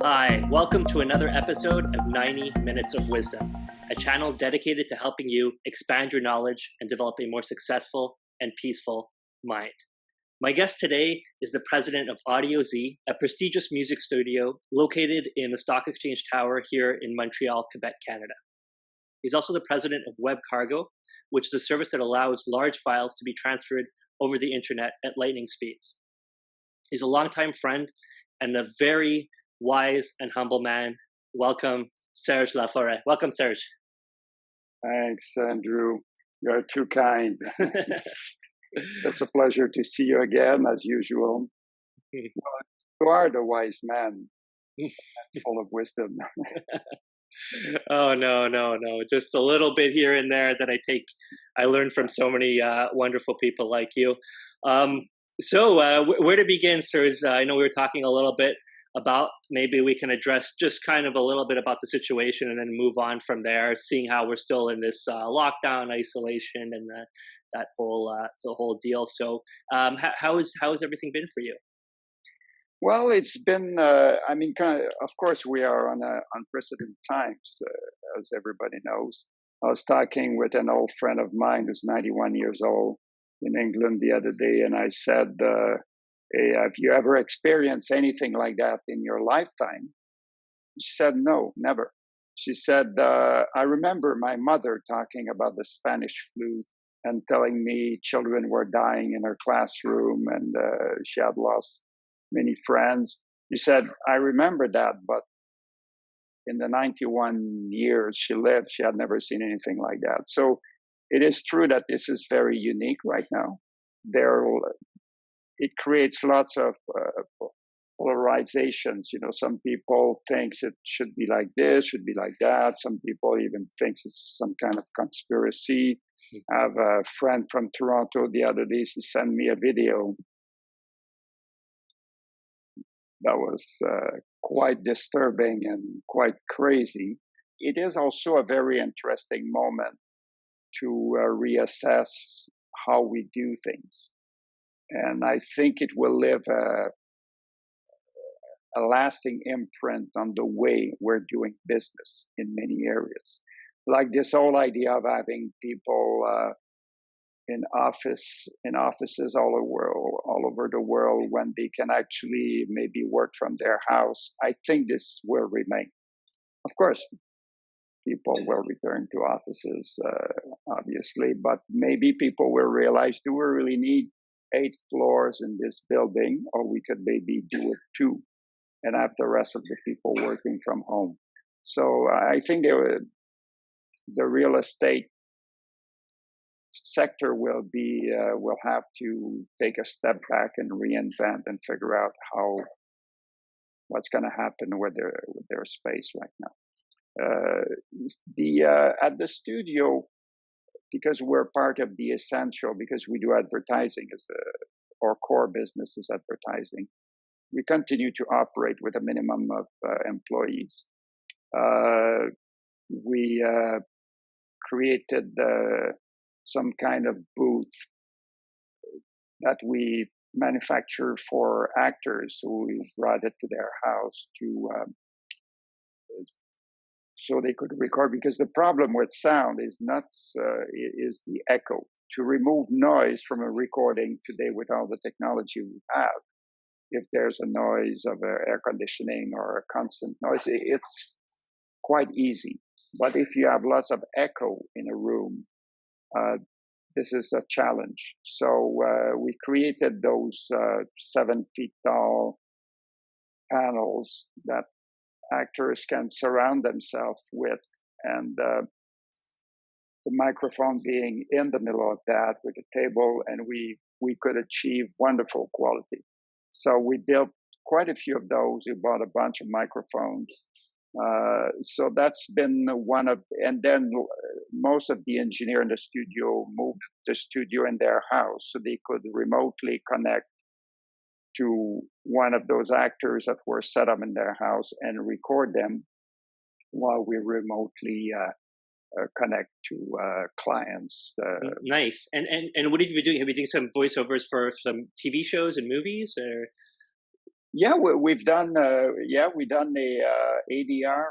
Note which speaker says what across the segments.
Speaker 1: Hi, welcome to another episode of 90 Minutes of Wisdom, a channel dedicated to helping you expand your knowledge and develop a more successful and peaceful mind. My guest today is the president of Audio Z, a prestigious music studio located in the Stock Exchange Tower here in Montreal, Quebec, Canada. He's also the president of WebCargo, which is a service that allows large files to be transferred over the internet at lightning speeds. He's a longtime friend and a very wise and humble man. Welcome, Serge Laforest. Welcome, Serge.
Speaker 2: Thanks, Andrew. You're too kind. It's a pleasure to see you again, as usual. You are the wise man, full of wisdom.
Speaker 1: Oh, no. Just a little bit here and there that I learned from so many wonderful people like you. So where to begin, Serge? I know we were talking a little bit about maybe we can address just kind of a little bit about the situation and then move on from there, seeing how we're still in this lockdown, isolation, and the whole deal. So how has everything been for you?
Speaker 2: Well, it's been, of course, we are on unprecedented times, as everybody knows. I was talking with an old friend of mine who's 91 years old in England the other day, and I said, hey, have you ever experienced anything like that in your lifetime? She said, no, never. She said, I remember my mother talking about the Spanish flu and telling me children were dying in her classroom and she had lost many friends. She said, I remember that, but in the 91 years she lived, she had never seen anything like that. So it is true that this is very unique right now. It creates lots of polarizations. You know, some people think it should be like this, should be like that. Some people even think it's some kind of conspiracy. I have a friend from Toronto the other day, he sent me a video that was quite disturbing and quite crazy. It is also a very interesting moment to reassess how we do things. And I think it will leave a lasting imprint on the way we're doing business in many areas. Like this whole idea of having people in offices all over the world when they can actually maybe work from their house. I think this will remain. Of course, people will return to offices, obviously, but maybe people will realize, do we really need 8 floors in this building, or we could maybe do it 2 and have the rest of the people working from home. So I think the real estate sector will have to take a step back and reinvent and figure out what's going to happen with their space right now. At the studio, because we're part of the essential, because we do advertising our core business is advertising, we continue to operate with a minimum of employees. We created some kind of booth that we manufacture for actors who brought it to their house so they could record, because the problem with sound is is the echo. To remove noise from a recording today with all the technology we have, if there's a noise of air conditioning or a constant noise, it's quite easy. But if you have lots of echo in a room, this is a challenge. So we created those 7 feet tall panels that actors can surround themselves with, and the microphone being in the middle of that with a table, and we could achieve wonderful quality. So we built quite a few of those. We bought a bunch of microphones. So that's been and then most of the engineer in the studio moved the studio in their house so they could remotely connect to one of those actors that were set up in their house and record them while we remotely connect to clients.
Speaker 1: Nice. And what have you been doing? Have you been doing some voiceovers for some TV shows and movies? Or?
Speaker 2: Yeah, we've done. We done a ADR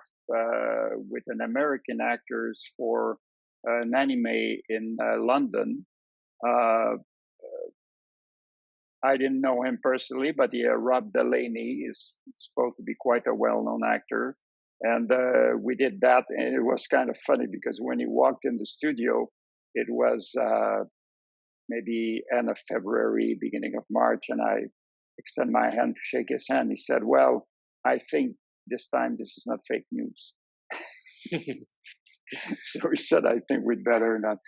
Speaker 2: with an American actors for an anime in London. Uh, I didn't know him personally, but yeah, Rob Delaney is supposed to be quite a well-known actor, and we did that, and it was kind of funny because when he walked in the studio, it was maybe end of February, beginning of March, and I extend my hand to shake his hand. He said, "Well, I think this time this is not fake news." So he said, "I think we'd better not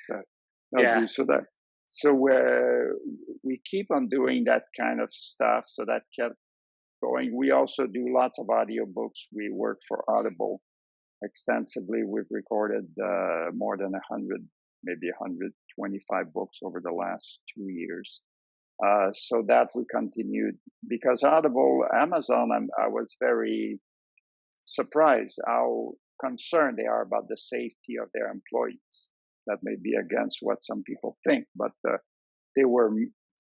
Speaker 1: Yeah.
Speaker 2: do so that." So we keep on doing that kind of stuff. So that kept going. We also do lots of audiobooks. We work for Audible extensively. We've recorded more than 100, maybe 125 books over the last 2 years. So that we continued because Audible, Amazon, I was very surprised how concerned they are about the safety of their employees. That may be against what some people think, but they were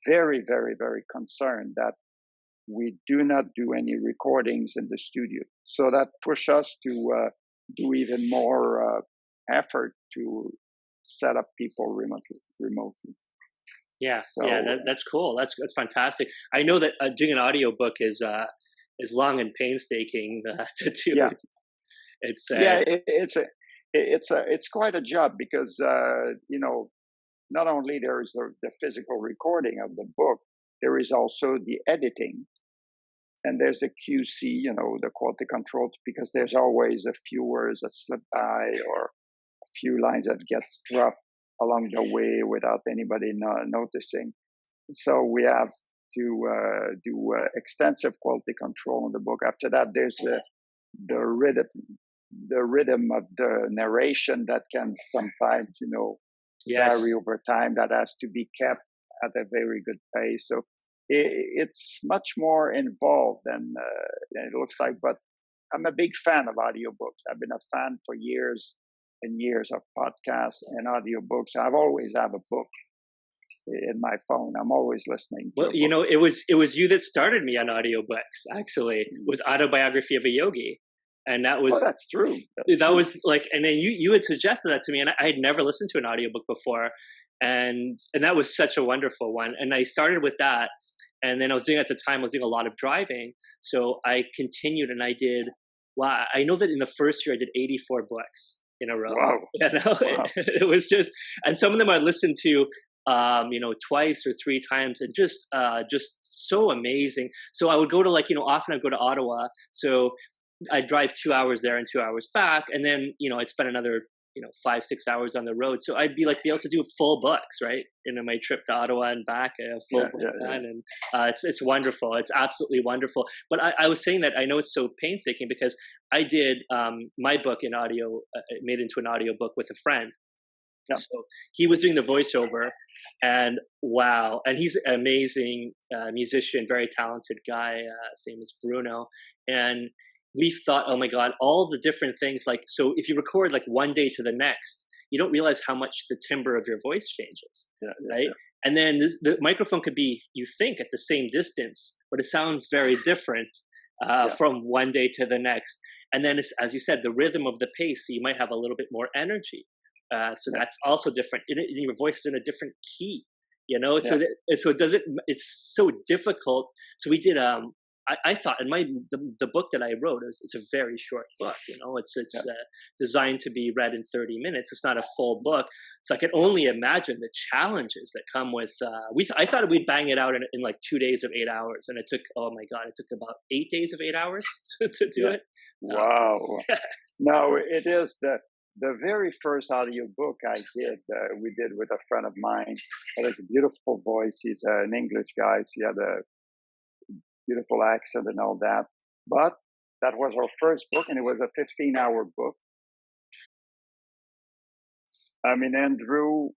Speaker 2: very, very, very concerned that we do not do any recordings in the studio. So that pushed us to do even more effort to set up people remotely.
Speaker 1: Yeah, yeah,
Speaker 2: So
Speaker 1: that's cool. That's fantastic. I know that doing an audiobook is long and painstaking to do.
Speaker 2: yeah,
Speaker 1: It's
Speaker 2: yeah, it's quite a job because not only there is the physical recording of the book, there is also the editing, and there's the QC, the quality control, because there's always a few words that slip by or a few lines that gets dropped along the way without anybody noticing. So we have to do extensive quality control on the book. After that, there's the rhythm, the rhythm of the narration that can sometimes, vary
Speaker 1: yes,
Speaker 2: over time. That has to be kept at a very good pace. So it's much more involved than it looks like. But I'm a big fan of audiobooks. I've been a fan for years and years of podcasts and audiobooks. I've always have a book in my phone. I'm always listening to
Speaker 1: well,
Speaker 2: a book.
Speaker 1: it was you that started me on audiobooks. Actually, it was Autobiography of a Yogi, and that
Speaker 2: Oh,
Speaker 1: was
Speaker 2: that's true. That's
Speaker 1: that
Speaker 2: true.
Speaker 1: was like, and then you had suggested that to me, and I had never listened to an audiobook before, and that was such a wonderful one. And I started with that, and then I was doing a lot of driving, so I continued and I did. Wow, I know that in the first year I did 84 books in a row.
Speaker 2: Wow. Wow.
Speaker 1: It was just, and some of them I listened to, twice or three times, and just so amazing. So I would go to, like, often I'd go to Ottawa, so I'd drive 2 hours there and 2 hours back, and then I'd spend another 5-6 hours on the road. So I'd be able to do full books, right? My trip to Ottawa and back, a full
Speaker 2: Yeah,
Speaker 1: book
Speaker 2: yeah, yeah.
Speaker 1: done, and it's wonderful. It's absolutely wonderful. But I was saying that I know it's so painstaking because I did my book in audio, made into an audio book with a friend.
Speaker 2: Yeah.
Speaker 1: So he was doing the voiceover, and wow, and he's an amazing musician, very talented guy. His name is Bruno, and we've thought, oh my god, all the different things. Like, so if you record like one day to the next, you don't realize how much the timbre of your voice changes,
Speaker 2: Yeah, yeah,
Speaker 1: right?
Speaker 2: yeah.
Speaker 1: And then the microphone could be, you think, at the same distance, but it sounds very different
Speaker 2: Yeah.
Speaker 1: from one day to the next. And then, as you said, the rhythm of the pace, so you might have a little bit more energy. So
Speaker 2: Yeah.
Speaker 1: that's also different. Your voice is in a different key,
Speaker 2: Yeah.
Speaker 1: so it doesn't. It's so difficult. So we did. I thought, and the book that I wrote it's a very short book. It's
Speaker 2: Yeah.
Speaker 1: designed to be read in 30 minutes. It's not a full book, so I can only imagine the challenges that come with. I thought we'd bang it out in like 2 days of 8 hours, and it took, oh my god, it took about 8 days of 8 hours to do
Speaker 2: Yeah.
Speaker 1: it.
Speaker 2: Wow. No, it is the very first audio book I did. We did with a friend of mine. He has a beautiful voice. He's an English guy. So he had a beautiful accent and all that. But that was our first book, and it was a 15-hour book. I mean, Andrew,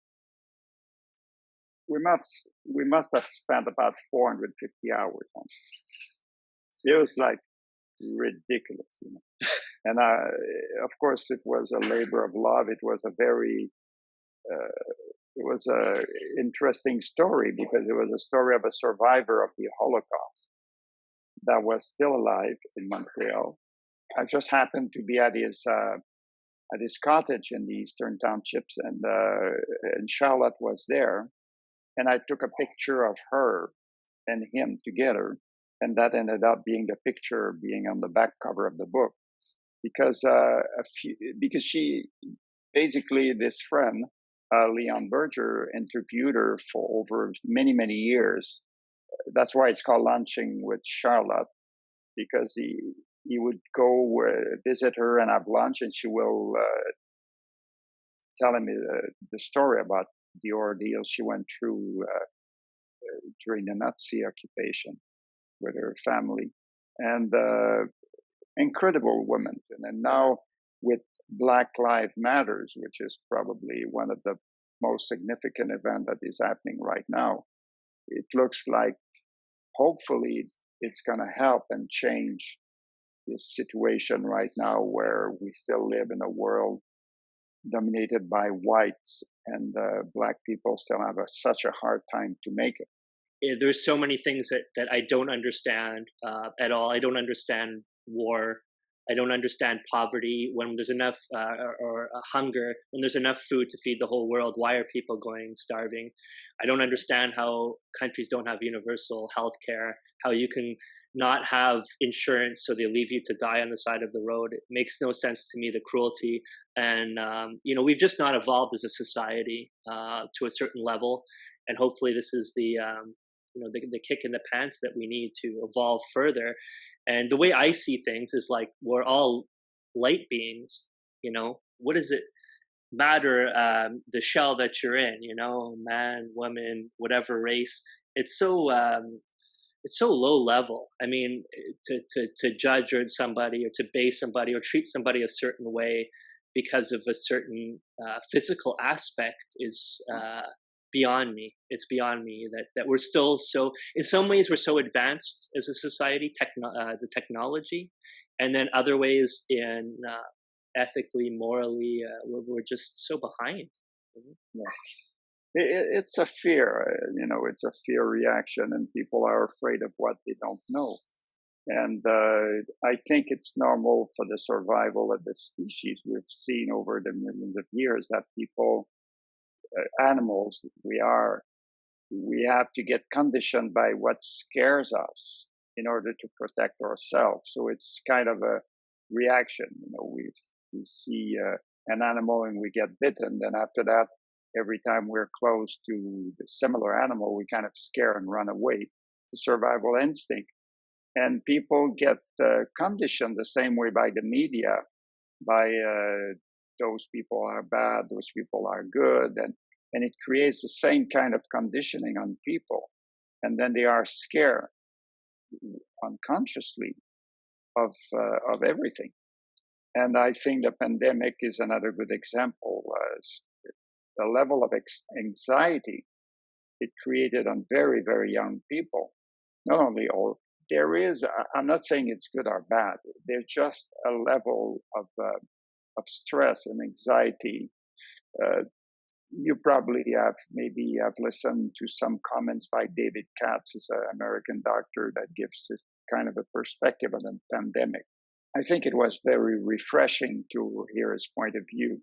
Speaker 2: we must have spent about 450 hours on it. It was like ridiculous. And of course, it was a labor of love. It was a interesting story because it was a story of a survivor of the Holocaust. that was still alive in Montreal. I just happened to be at his cottage in the Eastern Townships, and Charlotte was there, and I took a picture of her and him together, and that ended up being the picture being on the back cover of the book, because because she basically, this friend, Leon Berger, interviewed her for over many years. That's why it's called Lunching with Charlotte, because he would go visit her and have lunch, and she will tell him the story about the ordeal she went through during the Nazi occupation with her family. And incredible woman. And then now with Black Lives Matters, which is probably one of the most significant events that is happening right now, it looks like hopefully it's going to help and change this situation right now, where we still live in a world dominated by whites, and Black people still have such a hard time to make it.
Speaker 1: Yeah, there's so many things that I don't understand at all. I don't understand war. I don't understand poverty. When there's enough or hunger, when there's enough food to feed the whole world, why are people going starving? I don't understand how countries don't have universal health care, how you can not have insurance, so they leave you to die on the side of the road. It makes no sense to me, the cruelty. And, we've just not evolved as a society to a certain level. And hopefully this is the kick in the pants that we need to evolve further. And the way I see things is like, we're all light beings, what does it matter, the shell that you're in, man, woman, whatever race. It's so low level. I mean, to judge somebody, or to base somebody, or treat somebody a certain way because of a certain physical aspect is beyond me. It's beyond me that we're still so, in some ways we're so advanced as a society, the technology, and then other ways in ethically, morally, we're just so behind.
Speaker 2: Yeah. It's a fear, it's a fear reaction, and people are afraid of what they don't know. And I think it's normal for the survival of the species. We've seen over the millions of years that people, animals, we have to get conditioned by what scares us in order to protect ourselves. So it's kind of a reaction. We see an animal and we get bitten. Then after that, every time we're close to the similar animal, we kind of scare and run away. It's a survival instinct. And people get conditioned the same way by the media, by those people are bad, those people are good, and it creates the same kind of conditioning on people. And then they are scared unconsciously of everything. And I think the pandemic is another good example. The level of anxiety it created on very, very young people, not only old. I'm not saying it's good or bad. There's just a level of stress and anxiety. You probably have listened to some comments by David Katz, who's an American doctor that gives kind of a perspective on the pandemic. I think it was very refreshing to hear his point of view.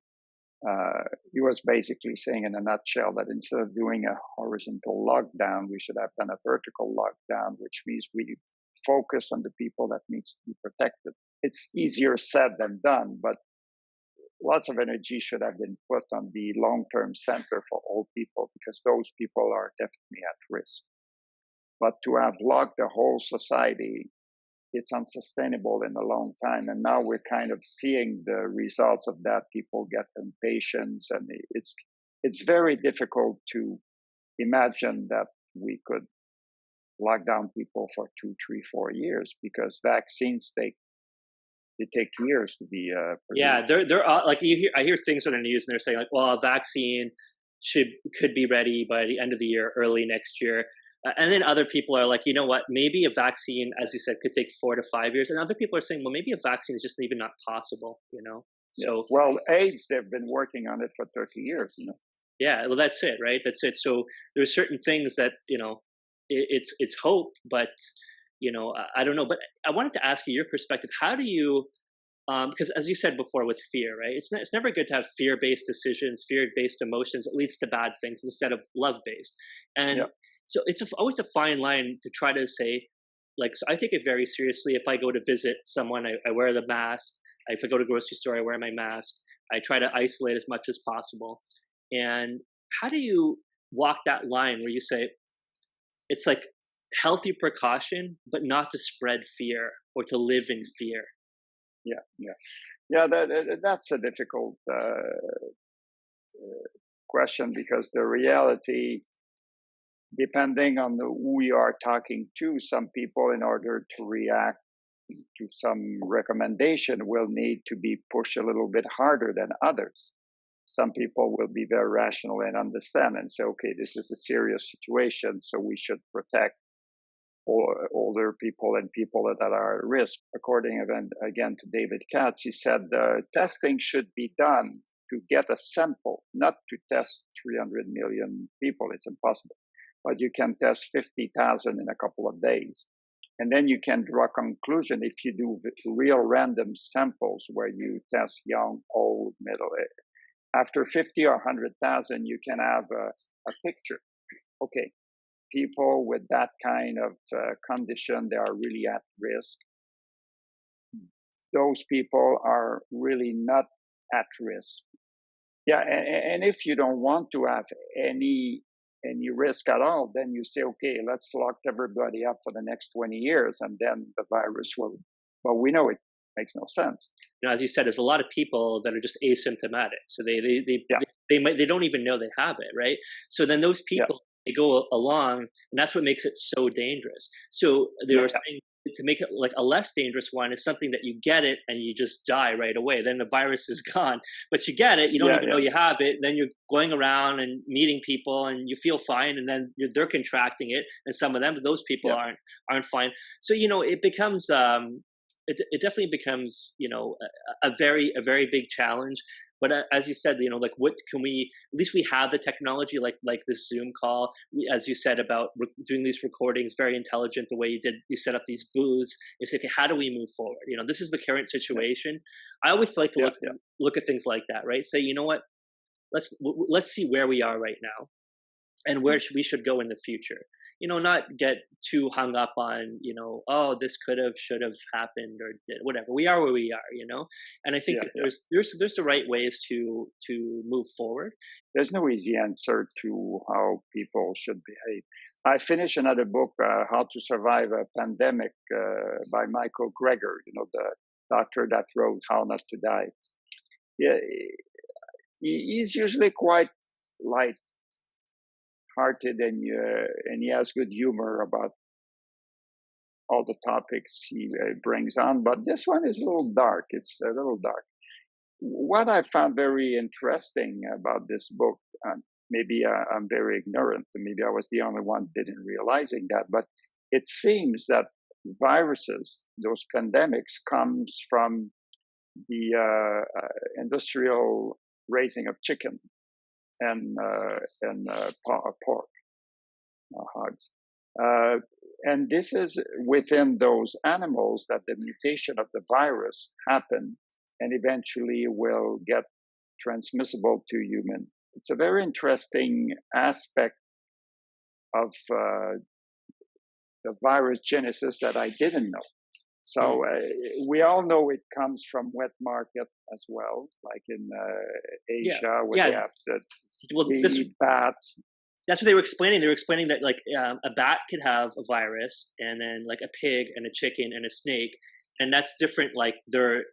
Speaker 2: He was basically saying in a nutshell that instead of doing a horizontal lockdown, we should have done a vertical lockdown, which means we focus on the people that needs to be protected. It's easier said than done, but lots of energy should have been put on the long-term center for old people, because those people are definitely at risk. But to have locked the whole society, it's unsustainable in the long time. And now we're kind of seeing the results of that. People get impatient, and it's very difficult to imagine that we could lock down people for 2, 3, 4 years, because vaccines take years to be produced.
Speaker 1: Yeah, they're like I hear things on the news, and they're saying like, well, a vaccine could be ready by the end of the year, early next year. And then other people are like, you know what, maybe a vaccine, as you said, could take 4 to 5 years. And other people are saying, well, maybe a vaccine is just even not possible, So,
Speaker 2: yes. Well, AIDS, they've been working on it for 30 years,
Speaker 1: Yeah, well, that's it, right? That's it. So there's certain things that, it's hope, but, I don't know, but I wanted to ask you your perspective. How do you, because as you said before with fear, right? It's never good to have fear-based decisions, fear-based emotions. It leads to bad things instead of love-based. And
Speaker 2: Yeah.
Speaker 1: so it's always a fine line to try to say, like, so I take it very seriously. If I go to visit someone, I wear the mask. If I go to the grocery store, I wear my mask. I try to isolate as much as possible. And how do you walk that line where you say, it's like healthy precaution, but not to spread fear or to live in fear?
Speaker 2: Yeah. That's a difficult question, because the reality, depending on who we are talking to, some people, in order to react to some recommendation, will need to be pushed a little bit harder than others. Some people will be very rational and understand and say, okay, this is a serious situation, so we should protect older people and people that are at risk. According again to David Katz, he said testing should be done to get a sample, not to test 300 million people. It's impossible. But you can test 50,000 in a couple of days. And then you can draw a conclusion if you do real random samples where you test young, old, middle. After 50 or 100,000, you can have a picture. Okay, people with that kind of condition, they are really at risk. Those people are really not at risk. Yeah, and if you don't want to have any risk at all, then you say, okay, let's lock everybody up for the next 20 years, and then the virus will. But we know it makes no sense.
Speaker 1: As you said, there's a lot of people that are just asymptomatic, so they don't even know they have it, right? So then those people, they go along, and that's what makes it so dangerous. So they were saying, to make it like a less dangerous one is something that you get it and you just die right away. Then the virus is gone, but you get it, you don't even know you have it. Then you're going around and meeting people and you feel fine, and then they're contracting it, and some of them, those people aren't fine. So it becomes it definitely becomes a very big challenge. But as you said, like, what can we? At least we have the technology, like this Zoom call. As you said about doing these recordings, very intelligent. The way you did, you set up these booths. You say, okay, how do we move forward? This is the current situation. I always like to look at things like that, right? Say, you know what? Let's see where we are right now, and where we should go in the future. Not get too hung up on, oh, this should have happened or did whatever. We are where we are, and I think that there's the right ways to move forward.
Speaker 2: There's no easy answer to how people should behave. I finished another book, How to Survive a Pandemic, by Michael Greger, the doctor that wrote How Not to Die. Yeah, he's usually quite light-hearted, and he has good humor about all the topics he brings on. But this one is a little dark. It's a little dark. What I found very interesting about this book, maybe I'm very ignorant, maybe I was the only one didn't realizing that, but it seems that viruses, those pandemics, comes from the industrial raising of chicken and pork, hogs. And this is within those animals that the mutation of the virus happen and eventually will get transmissible to human. It's a very interesting aspect of the virus genesis that I didn't know. So we all know it comes from wet market as well, like in Asia, where they have the bats.
Speaker 1: That's what they were explaining. They were explaining that a bat could have a virus, and then like a pig and a chicken and a snake, and that's different. Like their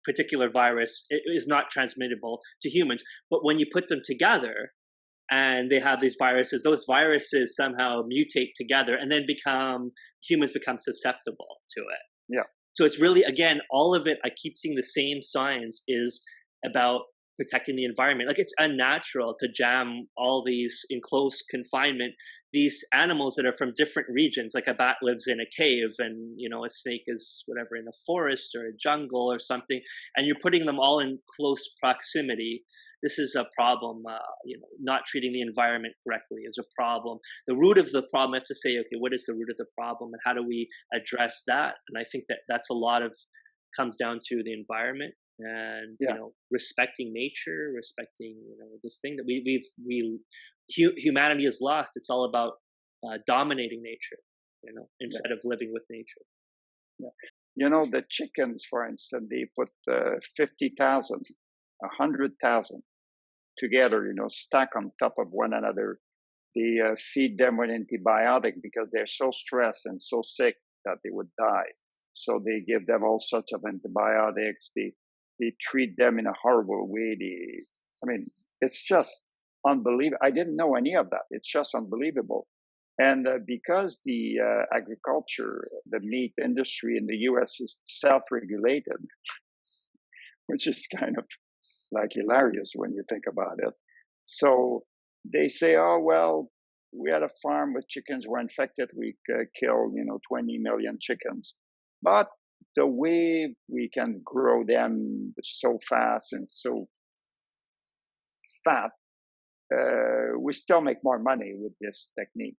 Speaker 1: particular virus is not transmittable to humans, but when you put them together and they have these viruses, those viruses somehow mutate together and then humans become susceptible to it.
Speaker 2: Yeah.
Speaker 1: So it's really, again, all of it, I keep seeing the same signs, is about protecting the environment. Like, it's unnatural to jam all these in close confinement these animals that are from different regions, like a bat lives in a cave and, a snake is whatever in a forest or a jungle or something, and you're putting them all in close proximity. This is a problem. Not treating the environment correctly is a problem. The root of the problem, I have to say, okay, what is the root of the problem and how do we address that? And I think that that's a lot of comes down to the environment and respecting nature, respecting this thing that humanity is lost. It's all about dominating nature, instead of living with nature.
Speaker 2: Yeah. The chickens, for instance, they put 50,000, 100,000 together, stack on top of one another. They feed them with antibiotic because they're so stressed and so sick that they would die. So they give them all sorts of antibiotics. They treat them in a horrible way. It's just unbelievable. I didn't know any of that. It's just unbelievable. And because the agriculture, the meat industry in the U.S. is self-regulated, which is kind of like hilarious when you think about it. So they say, oh, well, we had a farm with chickens were infected. We killed, 20 million chickens. But the way we can grow them so fast and so fat, we still make more money with this technique.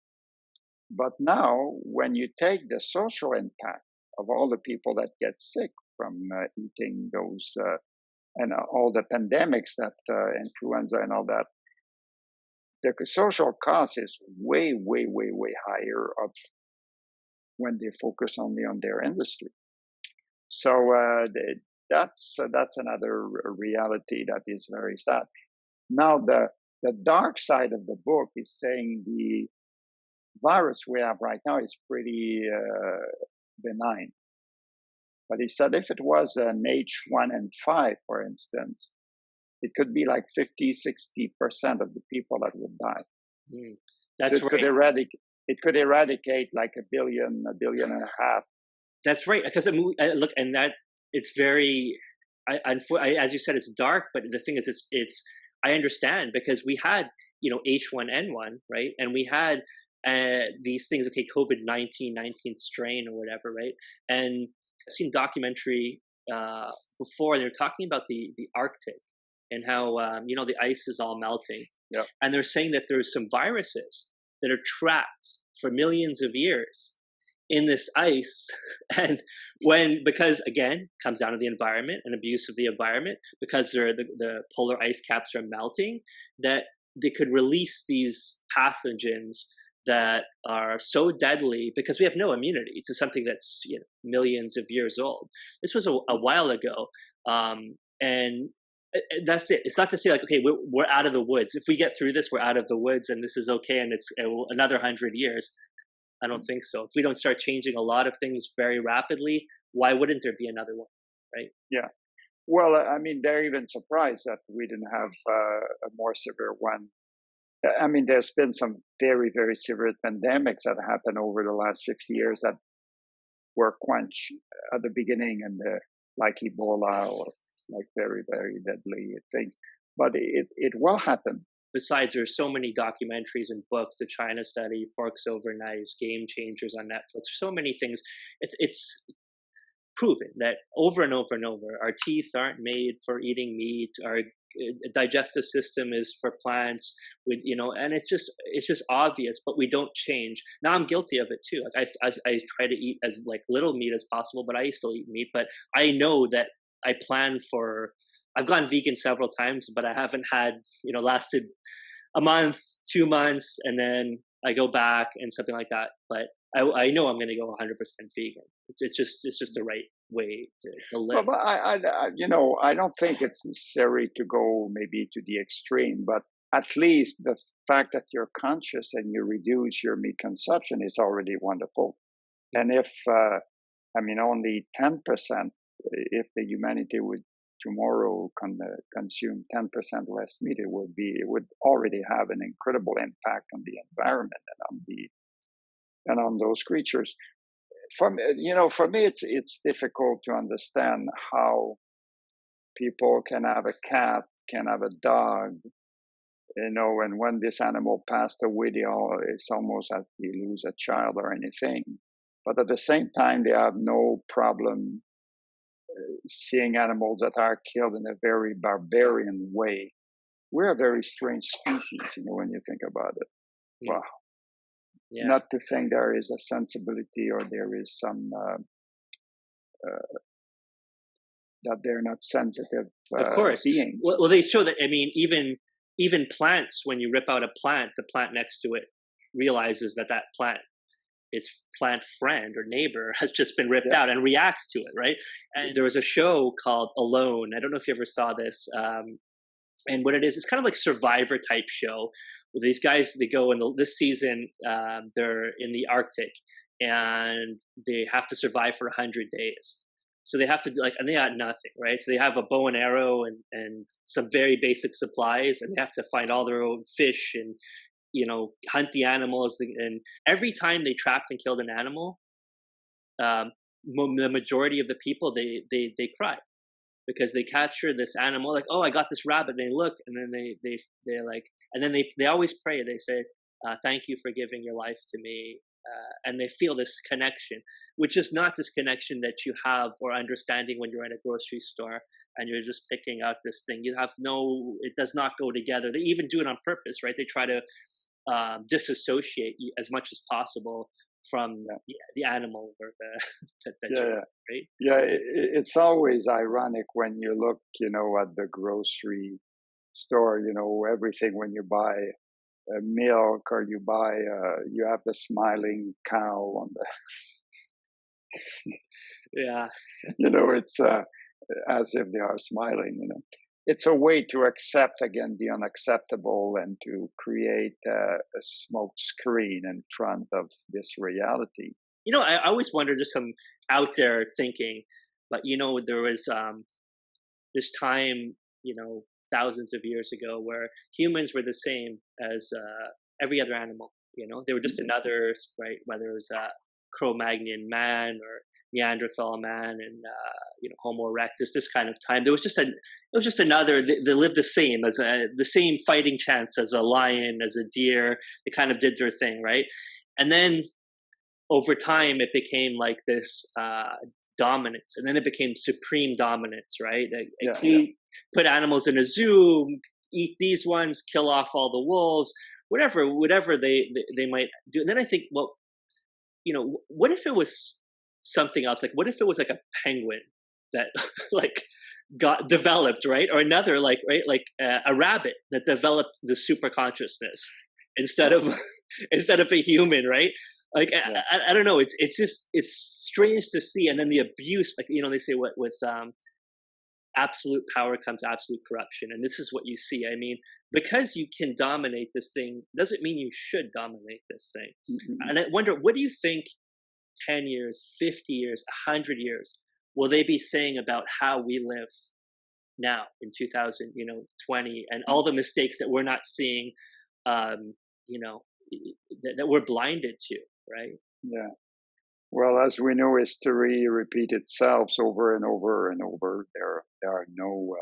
Speaker 2: But now, when you take the social impact of all the people that get sick from eating those and all the pandemics that influenza and all that, the social cost is way, way, way, way higher of when they focus only on their industry. So that's another reality that is very sad. Now, the dark side of the book is saying the virus we have right now is pretty benign. But he said if it was an H1N5, for instance, it could be like 50, 60% of the people that would die.
Speaker 1: That's
Speaker 2: so it could eradicate like a billion and a half.
Speaker 1: That's right. Because look, and that it's very, as you said, it's dark. But the thing is, it's I understand because we had H1N1, right, and we had these things. Okay, COVID-19 strain or whatever, right? And I've seen documentary before. They're talking about the Arctic and how the ice is all melting.
Speaker 2: Yeah.
Speaker 1: And they're saying that there's some viruses that are trapped for millions of years in this ice, and because again comes down to the environment and abuse of the environment, because the polar ice caps are melting, that they could release these pathogens that are so deadly because we have no immunity to something that's millions of years old. This was a while ago, and that's it. It's not to say like, okay, we're out of the woods. If we get through this, we're out of the woods, and this is okay, and it's another 100 years. I don't think so. If we don't start changing a lot of things very rapidly, why wouldn't there be another one, right?
Speaker 2: Yeah. Well, they're even surprised that we didn't have a more severe one. There's been some very, very severe pandemics that happened over the last 50 years that were quenched at the beginning, and like Ebola or like very, very deadly things. But it will happen.
Speaker 1: Besides, there's so many documentaries and books, the China Study, Forks Over Knives, Game Changers on Netflix. So many things. It's proven that over and over and over, our teeth aren't made for eating meat. Our digestive system is for plants. And it's just obvious, but we don't change. Now I'm guilty of it too. Like I try to eat as like little meat as possible, but I still eat meat. But I know that I plan for. I've gone vegan several times, but I haven't had, lasted a month, 2 months, and then I go back and something like that. But I know I'm going to go 100% vegan. It's just the right way to live.
Speaker 2: Well, but I don't think it's necessary to go maybe to the extreme, but at least the fact that you're conscious and you reduce your meat consumption is already wonderful. And if, only 10%, if the humanity would tomorrow consume 10% less meat, it would already have an incredible impact on the environment and on those creatures. For me, it's difficult to understand how people can have a cat, can have a dog, And when this animal passed away, it's almost as they lose a child or anything. But at the same time, they have no problem seeing animals that are killed in a very barbarian way. We're a very strange species, when you think about it.
Speaker 1: Mm.
Speaker 2: Wow.
Speaker 1: Yeah.
Speaker 2: Not to think there is a sensibility or there is some that they're not sensitive
Speaker 1: Of course.
Speaker 2: beings.
Speaker 1: Well, they show that. I mean, even plants, when you rip out a plant, the plant next to it realizes that plant, its plant friend or neighbor, has just been ripped out and reacts to it, right? And there was a show called Alone. I don't know if you ever saw this. And what it is, it's kind of like Survivor type show. Where these guys, they go in this season, they're in the Arctic, and they have to survive for 100 days. So they have to and they got nothing, right? So they have a bow and arrow and some very basic supplies, and they have to find all their own fish and hunt the animals. And every time they trapped and killed an animal, the majority of the people they cry because they capture this animal, like, oh, I got this rabbit. And they look, and then they're like, and then they always pray. They say, thank you for giving your life to me. And they feel this connection, which is not this connection that you have or understanding when you're in a grocery store and you're just picking out this thing. It does not go together. They even do it on purpose, right? They try to disassociate you as much as possible from the animal or right?
Speaker 2: Yeah, it's always ironic when you look, at the grocery store, everything when you buy milk or you buy, you have the smiling cow on the, it's as if they are smiling, It's a way to accept, again, the unacceptable and to create a smoke screen in front of this reality.
Speaker 1: I always wonder, just some out there thinking, but, there was this time, thousands of years ago where humans were the same as every other animal. They were just another, right? Whether it was Cro-Magnon man or Neanderthal man and Homo erectus, this kind of time. It was just another. They lived the same as the same fighting chance as a lion, as a deer. They kind of did their thing, right? And then over time, it became like this dominance, and then it became supreme dominance, right? Put animals in a zoo, eat these ones, kill off all the wolves, whatever they might do. And then I think, well, what if it was something else? Like, what if it was like a penguin that like got developed, right? Or another, like a rabbit that developed the super consciousness instead of a human, right? Like, I don't know. It's strange to see. And then the abuse, like, they say with absolute power comes absolute corruption. And this is what you see. I mean, because you can dominate this thing doesn't mean you should dominate this thing. Mm-hmm. And I wonder, what do you think 10 years, 50 years, 100 years, will they be saying about how we live now in 2020 and all the mistakes that we're not seeing, that we're blinded to, right?
Speaker 2: Yeah. Well, as we know, history repeats itself over and over and over. There are no.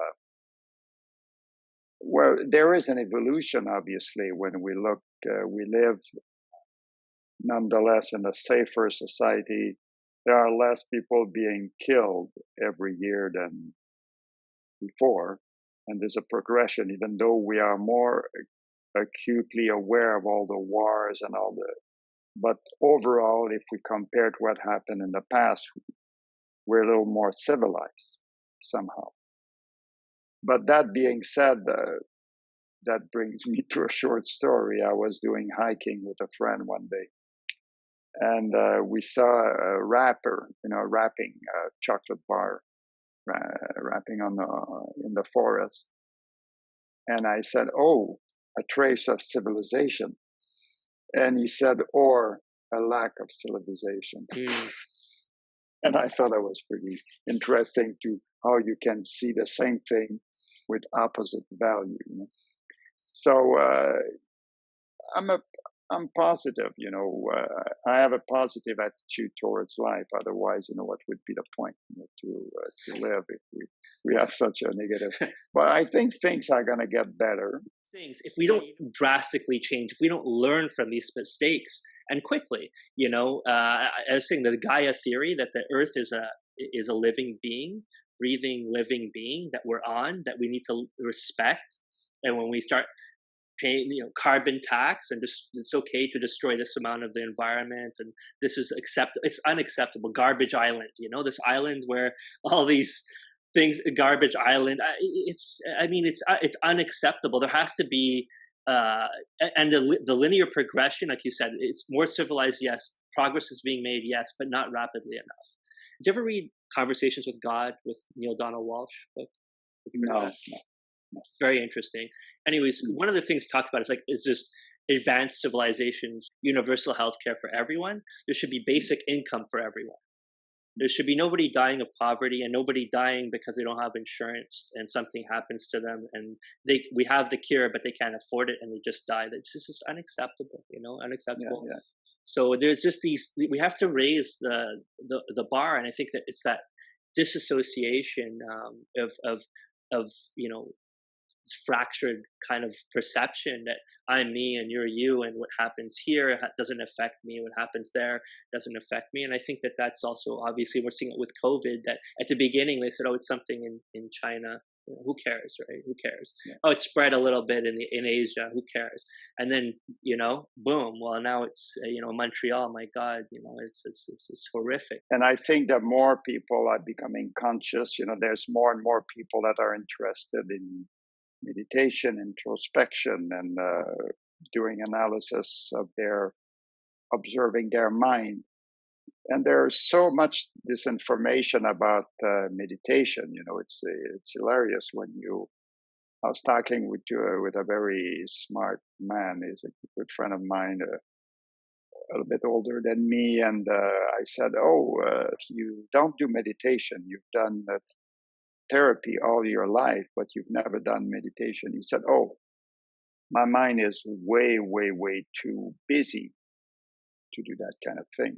Speaker 2: Well, there is an evolution, obviously. When we look, we live nonetheless in a safer society. There are less people being killed every year than before, and there's a progression. Even though we are more acutely aware of all the wars and all the. But overall, if we compare to what happened in the past, we're a little more civilized somehow. But that being said, that brings me to a short story. I was doing hiking with a friend one day, and we saw a rapper, wrapping a chocolate bar, wrapping in the forest. And I said, "Oh, a trace of civilization." And he said, "Or a lack of civilization." And I thought that was pretty interesting to how you can see the same thing with opposite value. So I'm positive. I have a positive attitude towards life. Otherwise, what would be the point to live if we have such a negative? But I think things are going to get better.
Speaker 1: things, if we don't drastically change, if we don't learn from these mistakes and quickly, I was saying the Gaia theory that the Earth is a living being, breathing, living being that we're on, that we need to respect. And when we start paying, carbon tax, and just it's okay to destroy this amount of the environment, and this is it's unacceptable. Garbage island, this island where all these things, garbage island. It's unacceptable. There has to be, and the linear progression, like you said, it's more civilized. Yes, progress is being made. Yes, but not rapidly enough. Did you ever read Conversations with God with Neil Donald Walsh book?
Speaker 2: No.
Speaker 1: It's very interesting. Anyways, one of the things talked about is just advanced civilizations, universal healthcare for everyone. There should be basic income for everyone. There should be nobody dying of poverty and nobody dying because they don't have insurance and something happens to them and we have the cure but they can't afford it and they just die. This is unacceptable, unacceptable. Yeah. So there's just we have to raise the bar, and I think that it's that disassociation of fractured kind of perception that I'm me and you're you, and what happens here doesn't affect me, what happens there doesn't affect me. And I think that that's also, obviously we're seeing it with COVID, that at the beginning they said, oh, it's something in China, who cares, right? Who cares? Yeah. Oh, it spread a little bit in Asia, who cares? And then boom, well now it's Montreal, my God, it's horrific.
Speaker 2: And I think that more people are becoming conscious. There's more and more people that are interested in meditation, introspection, and doing analysis of observing their mind. And there's so much disinformation about meditation. It's hilarious when I was talking with a very smart man. He's a good friend of mine, a little bit older than me, and I said, you don't do meditation. You've done therapy all your life, but you've never done meditation. He said, oh, my mind is way, way, way too busy to do that kind of thing.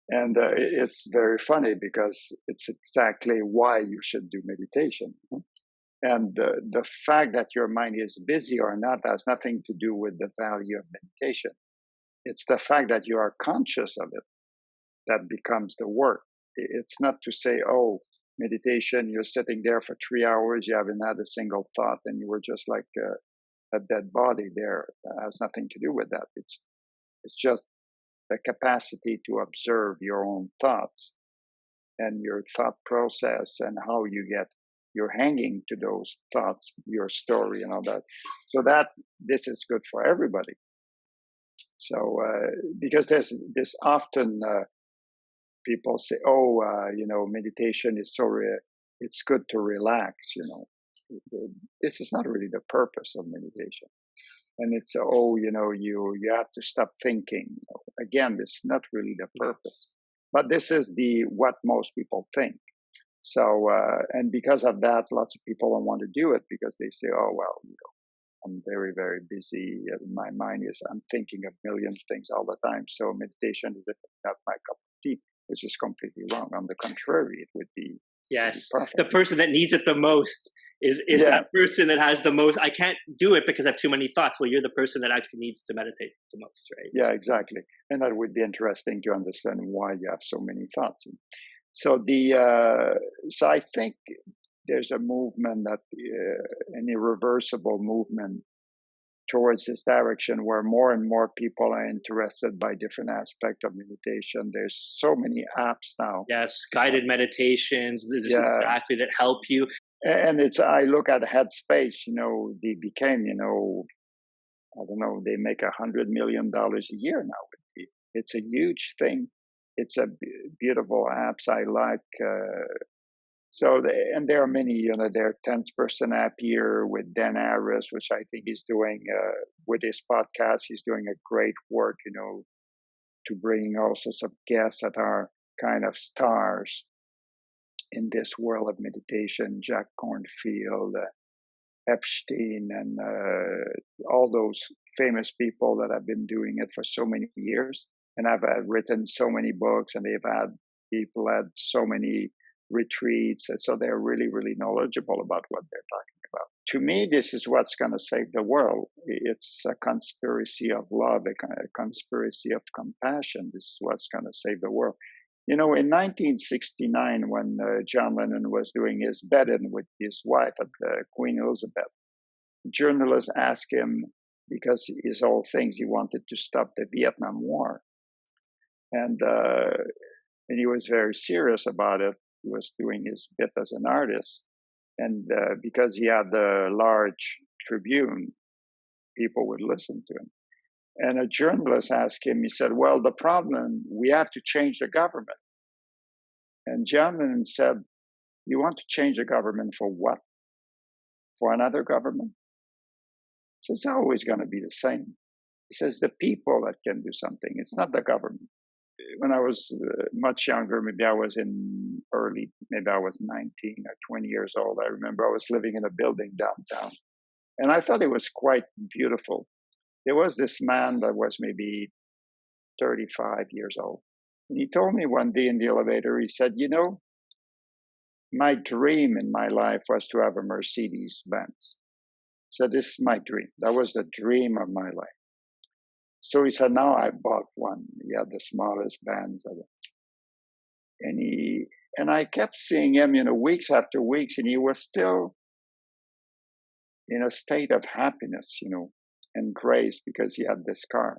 Speaker 2: And it's very funny because it's exactly why you should do meditation. And the fact that your mind is busy or not has nothing to do with the value of meditation. It's the fact that you are conscious of it that becomes the work. It's not to say, oh, meditation, you're sitting there for 3 hours, you haven't had a single thought, and you were just like a dead body there. It has nothing to do with that. It's just the capacity to observe your own thoughts and your thought process and how you're hanging to those thoughts, your story and all that. So this is good for everybody. So because there's often people say, meditation is it's good to relax, This is not really the purpose of meditation. And it's, you have to stop thinking. Again, this is not really the purpose. But this is what most people think. So, and because of that, lots of people don't want to do it because they say, oh, well, I'm very, very busy. My mind I'm thinking of millions of things all the time. So meditation is not my cup of tea, which is completely wrong. On the contrary, it would be.
Speaker 1: Yes, the person that needs it the most is that person that has the most. I can't do it because I have too many thoughts. Well, you're the person that actually needs to meditate the most, right?
Speaker 2: Yeah, exactly. And that would be interesting to understand why you have so many thoughts. So so I think there's a movement an irreversible movement towards this direction where more and more people are interested by different aspects of meditation. There's so many apps now.
Speaker 1: Yes, guided meditations, exactly, that help you.
Speaker 2: And I look at Headspace, they became, I don't know, they make $100 million a year now. It's a huge thing. It's a beautiful apps. I like, and there are many, there are 10th Person Happier with Dan Harris, which I think he's doing, with his podcast, he's doing a great work, to bring also some guests that are kind of stars in this world of meditation, Jack Kornfield, Epstein, and all those famous people that have been doing it for so many years and have written so many books, and people had so many retreats, and so they're really, really knowledgeable about what they're talking about. to me, this is what's going to save the world. It's a conspiracy of love, a conspiracy of compassion. This is what's going to save the world. You know, in 1969, when John Lennon was doing his bed-in with his wife at Queen Elizabeth, journalists asked him, because his whole things, he wanted to stop the Vietnam War. And he was very serious about it. He was doing his bit as an artist. And because he had a large tribune, people would listen to him. And a journalist asked him, he said, well, the problem, we have to change the government. And John Lennon said, you want to change the government for what? For another government? He says, it's always going to be the same. He says, the people that can do something, it's not the government. When I was much younger, maybe I was 19 or 20 years old. I remember I was living in a building downtown, and I thought it was quite beautiful. There was this man that was maybe 35 years old. And he told me one day in the elevator, he said, you know, my dream in my life was to have a Mercedes Benz. So this is my dream. That was the dream of my life. So he said, now I bought one. He had the smallest Benz ever. And I kept seeing him, you know, weeks after weeks, and he was still in a state of happiness, you know, and grace because he had this car.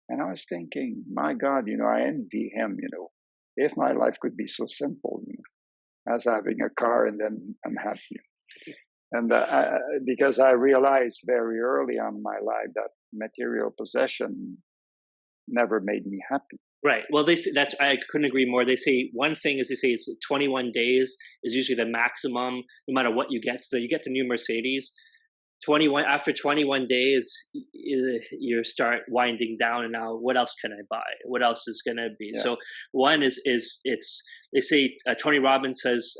Speaker 2: And I was thinking, my God, you know, I envy him, you know, if my life could be so simple, you know, as having a car and then I'm happy. And because I realized very early on in my life that material possession never made me happy.
Speaker 1: Right. Well, I couldn't agree more. They say one thing is, they say it's 21 days is usually the maximum, no matter what you get. So you get the new Mercedes. After 21 days, you start winding down, and now what else can I buy? What else is going to be? Yeah. So one is they say Tony Robbins says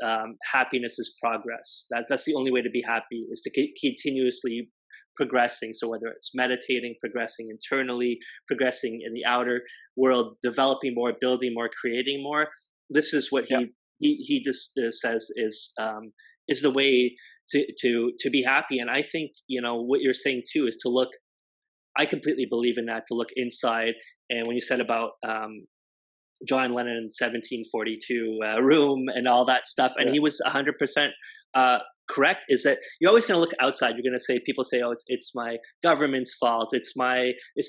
Speaker 1: happiness is progress. That's the only way to be happy, is to continuously progressing. So whether it's meditating, progressing internally, progressing in the outer world, developing more, building more, creating more. This is what he just says is the way to be happy. And I think, you know, what you're saying too is to look, I completely believe in that, to look inside. And when you said about John Lennon 1742 room and all that stuff, and he was 100% correct, is that you're always going to look outside. You're going to say, people say, oh, it's my government's fault. It's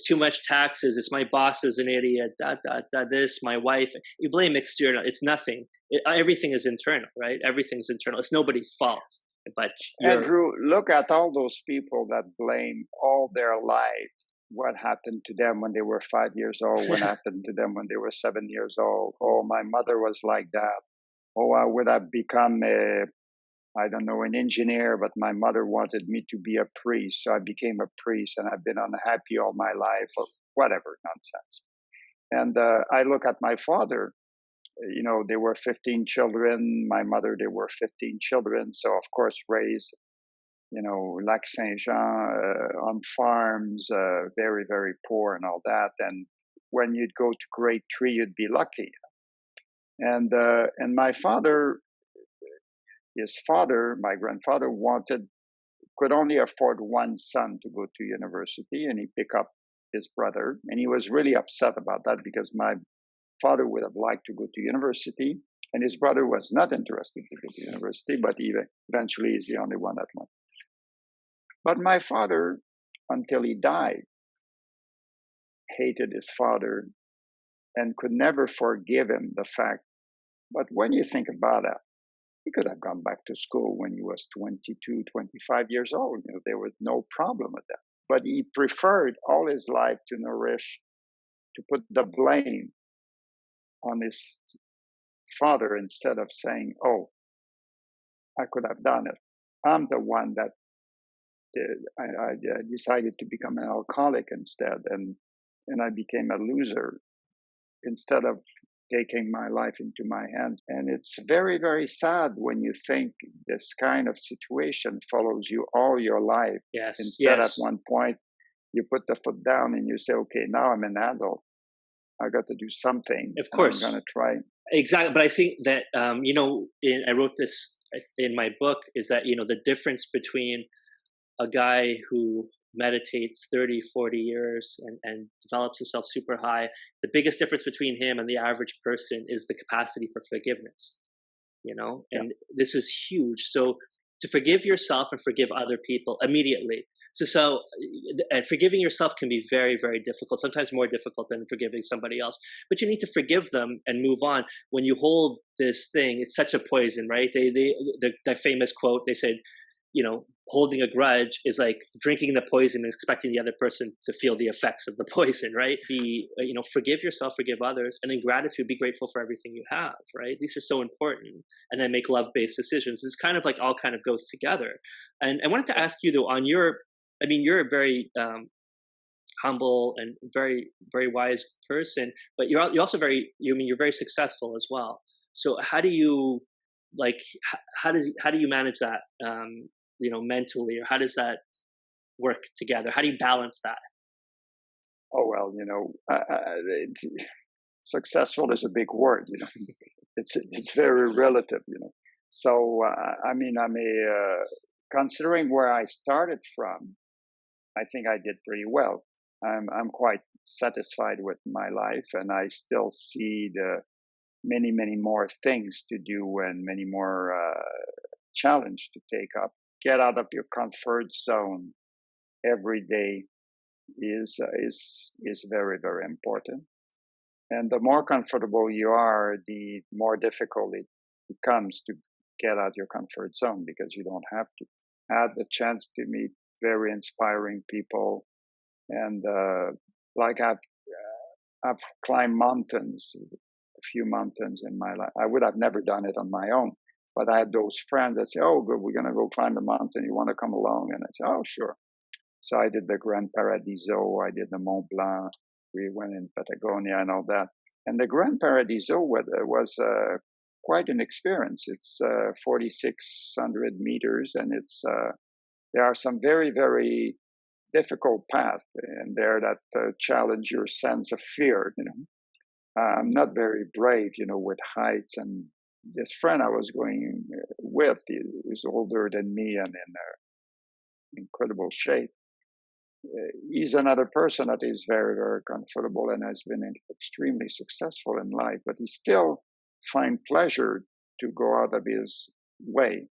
Speaker 1: too much taxes. It's my boss is an idiot. This, my wife. You blame external. It's nothing. Everything is internal, right? Everything's internal. It's nobody's fault. But
Speaker 2: Andrew, look at all those people that blame all their life what happened to them when they were 5 years old, what happened to them when they were 7 years old. Oh, my mother was like that. Oh, I would have become an engineer, but my mother wanted me to be a priest, so I became a priest, and I've been unhappy all my life, or whatever nonsense. And I look at my father. You know, there were 15 children. My mother, there were 15 children. So, of course, raised, you know, Lac Saint-Jean on farms, very, very poor and all that. And when you'd go to grade 3, you'd be lucky. And my father, my grandfather could only afford one son to go to university, and he picked up his brother. And he was really upset about that because my father would have liked to go to university, and his brother was not interested to go to university, but eventually he's the only one that went. But my father, until he died, hated his father and could never forgive him the fact. But when you think about it, he could have gone back to school when he was 22, 25 years old. You know, there was no problem with that. But he preferred all his life to put the blame on his father instead of saying, oh, I could have done it. I'm the one that I decided to become an alcoholic instead, and I became a loser instead of taking my life into my hands. And it's very, very sad when you think this kind of situation follows you all your life.
Speaker 1: Yes.
Speaker 2: Instead, at one point, you put the foot down and you say, okay, now I'm an adult. I got to do something.
Speaker 1: Of course.
Speaker 2: I'm going to try
Speaker 1: exactly. But I think that, I wrote this in my book, is that, the difference between a guy who meditates 30, 40 years and develops himself super high, the biggest difference between him and the average person is the capacity for forgiveness,
Speaker 2: Yeah.
Speaker 1: and this is huge. So to forgive yourself and forgive other people immediately. And forgiving yourself can be very, very difficult, sometimes more difficult than forgiving somebody else. But you need to forgive them and move on. When you hold this thing, it's such a poison, right? The famous quote, they said, holding a grudge is like drinking the poison and expecting the other person to feel the effects of the poison, right? Forgive yourself, forgive others, and then gratitude, be grateful for everything you have, right? These are so important. And then make love-based decisions. It's kind of like all kind of goes together. And I wanted to ask you though, you're a very humble and very, very wise person, but you're also you're very successful as well. So how do you how do you manage that mentally, or how does that work together? How do you balance that?
Speaker 2: Oh well, successful is a big word. It's very relative. So considering where I started from, I think I did pretty well. I'm quite satisfied with my life, and I still see the many more things to do and many more challenge to take up. Get out of your comfort zone every day is very very important. And the more comfortable you are, the more difficult it becomes to get out your comfort zone because you don't have to. I had the chance to meet very inspiring people, and like I've climbed mountains, a few mountains in my life. I would have never done it on my own, but I had those friends that say, "Oh, good, we're gonna go climb the mountain. You want to come along?" And I said, "Oh, sure." So I did the Grand Paradiso, I did the Mont Blanc, we went in Patagonia and all that. And the Grand Paradiso was quite an experience. It's 4,600 meters, and there are some very, very difficult paths in there that challenge your sense of fear. I'm not very brave, with heights. And this friend I was going with, he was older than me and in incredible shape. He's another person that is very, very comfortable and has been extremely successful in life, but he still find pleasure to go out of his way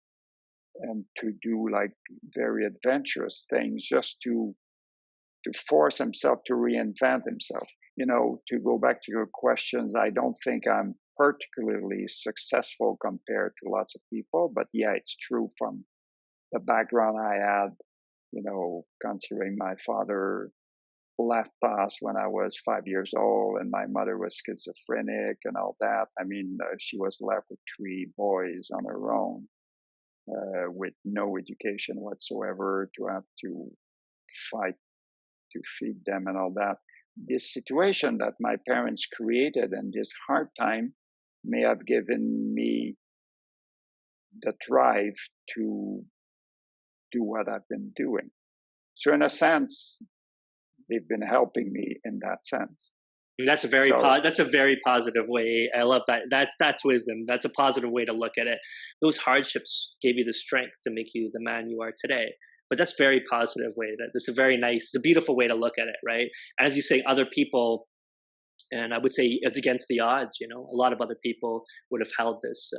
Speaker 2: and to do like very adventurous things just to force himself to reinvent himself. To go back to your questions, I don't think I'm particularly successful compared to lots of people, but yeah, it's true from the background I had. Considering my father left us when I was 5 years old, and my mother was schizophrenic and all that. She was left with three boys on her own, with no education whatsoever, to have to fight to feed them and all that. This situation that my parents created and this hard time may have given me the drive to do what I've been doing. So in a sense, they've been helping me in that sense.
Speaker 1: That's a very positive way. I love that. That's wisdom. That's a positive way to look at it. Those hardships gave you the strength to make you the man you are today. But that's very positive way. That's a very nice, it's a beautiful way to look at it, right? And as you say, other people, and I would say as against the odds, a lot of other people would have held this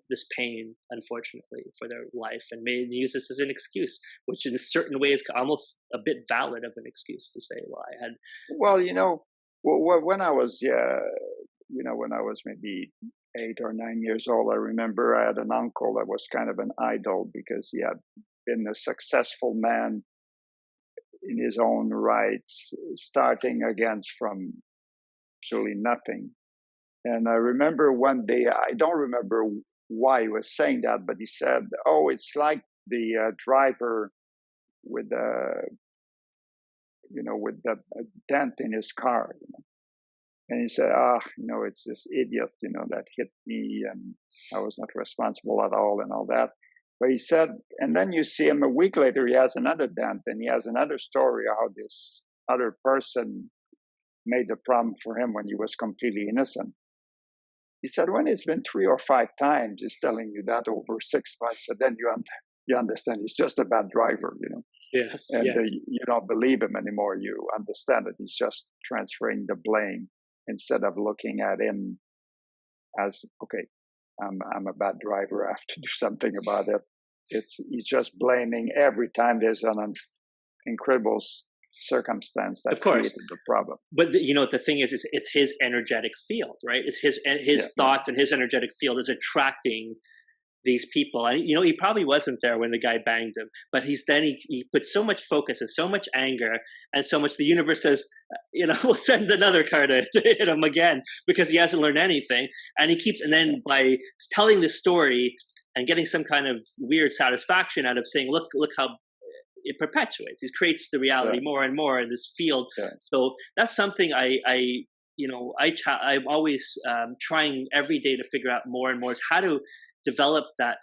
Speaker 1: this pain, unfortunately, for their life, and may use this as an excuse, which in a certain way is almost a bit valid of an excuse to say, well, I had.
Speaker 2: Well, when I was, when I was maybe 8 or 9 years old, I remember I had an uncle that was kind of an idol because he had been a successful man in his own rights, starting against from absolutely nothing. And I remember one day, I don't remember why he was saying that, but he said, "Oh, it's like the driver with the, with the dent in his car." And he said, it's this idiot, that hit me, and I was not responsible at all, and all that. But he said, and then you see him a week later, he has another dent, and he has another story how this other person made the problem for him when he was completely innocent. He said, when it's been 3 or 5 times, he's telling you that over 6 months, and then you understand he's just a bad driver,
Speaker 1: Yes,
Speaker 2: and
Speaker 1: yes.
Speaker 2: you don't believe him anymore. You understand that he's just transferring the blame instead of looking at him as, okay, I'm a bad driver. I have to do something about it. He's just blaming every time there's an incredible circumstance that
Speaker 1: Of course.
Speaker 2: created the problem.
Speaker 1: But the thing is it's his energetic field, right? It's his thoughts and his energetic field is attracting these people. And he probably wasn't there when the guy banged him, but he put so much focus and so much anger and so much, the universe says, we'll send another car to hit him again because he hasn't learned anything. And he keeps, and then by telling this story and getting some kind of weird satisfaction out of saying, look how it perpetuates, it creates the reality more and more in this field. So that's something I'm always trying every day to figure out more and more, is how to develop that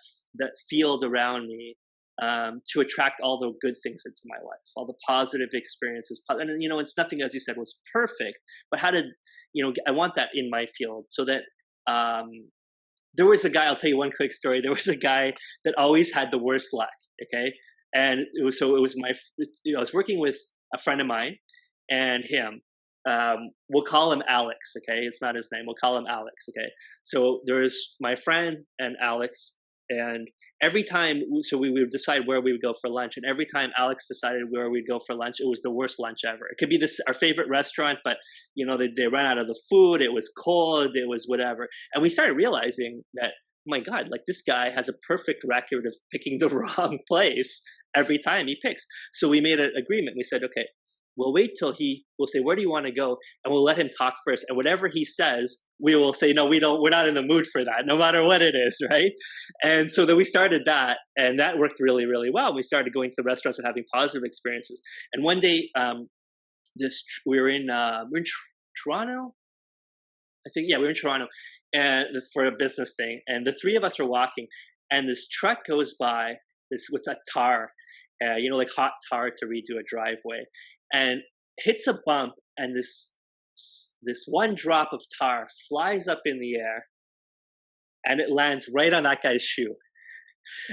Speaker 1: field around me to attract all the good things into my life, all the positive experiences. And it's nothing, as you said, was perfect, but how to, I want that in my field so that there was a guy, I'll tell you one quick story. There was a guy that always had the worst luck. Okay. And I was working with a friend of mine and him. We'll call him Alex, okay? It's not his name. We'll call him Alex, okay? So there's my friend and Alex, and every time, so we would decide where we would go for lunch, and every time Alex decided where we'd go for lunch, it was the worst lunch ever. It could be our favorite restaurant, but they ran out of the food. It was cold. It was whatever, and we started realizing that, oh my God, like this guy has a perfect record of picking the wrong place every time he picks. So we made an agreement. We said, okay, we'll wait till we'll say, where do you want to go? And we'll let him talk first. And whatever he says, we will say, no, we're not in the mood for that, no matter what it is, right? And so then we started that, and that worked really, really well. We started going to the restaurants and having positive experiences. And one day, we were in Toronto, I think. Yeah, we were in Toronto and for a business thing. And the three of us are walking, and this truck goes by with a tar, like hot tar to redo a driveway, and hits a bump, and this one drop of tar flies up in the air, and it lands right on that guy's shoe.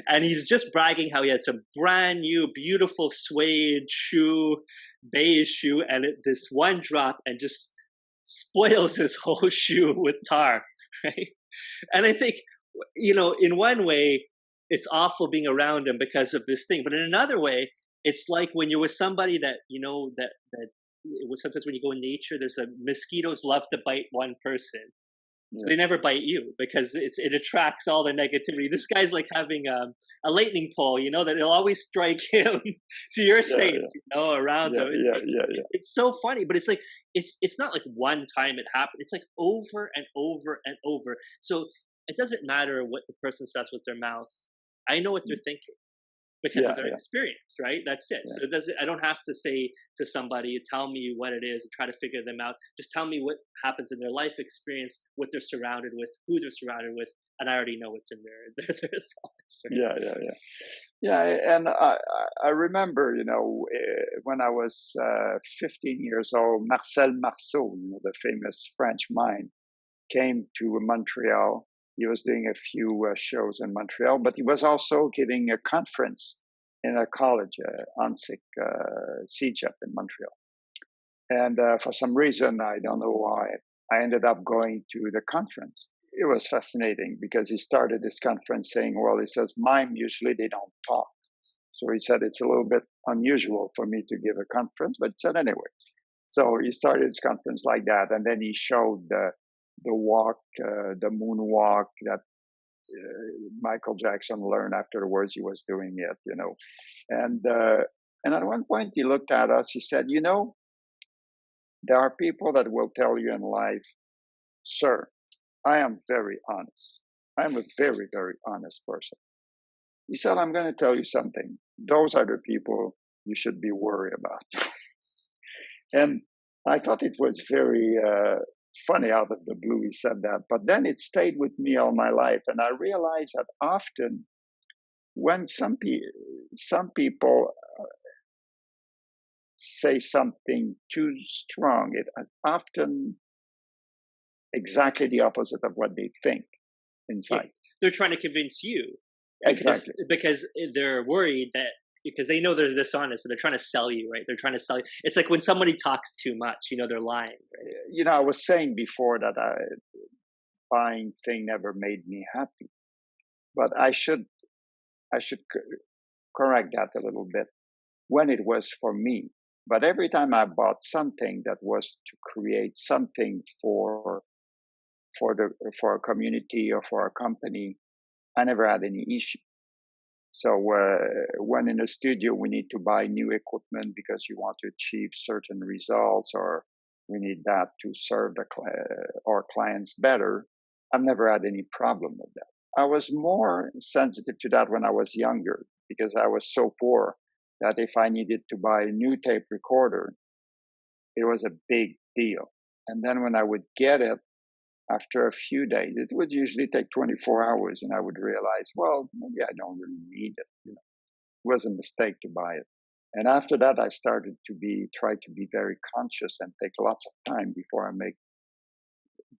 Speaker 1: And he's just bragging how he has some brand new, beautiful suede shoe, beige shoe, and this one drop and just spoils his whole shoe with tar, right? And I think, in one way, it's awful being around him because of this thing. But in another way, it's like when you're with somebody that, sometimes when you go in nature, mosquitoes love to bite one person. So they never bite you because it attracts all the negativity. This guy's like having a lightning pole, that it'll always strike him. So you're safe, around him. It's so funny, but it's like, it's not like one time it happened. It's like over and over and over. So it doesn't matter what the person says with their mouth. I know what they're thinking because of their experience, right? That's it. So I don't have to say to somebody, tell me what it is and try to figure them out. Just tell me what happens in their life experience, what they're surrounded with, who they're surrounded with, and I already know what's in their thoughts. Right?
Speaker 2: Yeah. And I remember, when I was 15 years old, Marcel Marceau, the famous French mime, came to Montreal. He was doing a few shows in Montreal, but he was also giving a conference in a college, ANSIC, CEGEP in Montreal. And for some reason, I don't know why, I ended up going to the conference. It was fascinating because he started this conference saying, he says, mime, usually they don't talk. So he said, it's a little bit unusual for me to give a conference, but he said anyway. So he started his conference like that. And then he showed the walk, the moonwalk that Michael Jackson learned afterwards. He was doing it, And at one point he looked at us. He said, there are people that will tell you in life, sir, I am very honest. I'm a very, very honest person. He said, I'm going to tell you something. Those are the people you should be worried about. And I thought it was very funny out of the blue he said that, but then it stayed with me all my life, and I realized that often when some people say something too strong, it often exactly the opposite of what they think
Speaker 1: Yeah,
Speaker 2: inside.
Speaker 1: they're trying to convince you
Speaker 2: Exactly.
Speaker 1: because they're worried that because they know they're dishonest, so they're trying to sell you, right? They're trying to sell you. It's like when somebody talks too much, they're lying, right?
Speaker 2: I was saying before that buying thing never made me happy, but I should correct that a little bit when it was for me. But every time I bought something that was to create something for a community or for a company, I never had any issue. So when in a studio we need to buy new equipment because you want to achieve certain results, or we need that to serve our clients better, I've never had any problem with that. I was more sensitive to that when I was younger because I was so poor that if I needed to buy a new tape recorder, it was a big deal. And then when I would get it, after a few days, it would usually take 24 hours, and I would realize, well, maybe I don't really need it. It was a mistake to buy it. And after that, I started to try to be very conscious and take lots of time before I make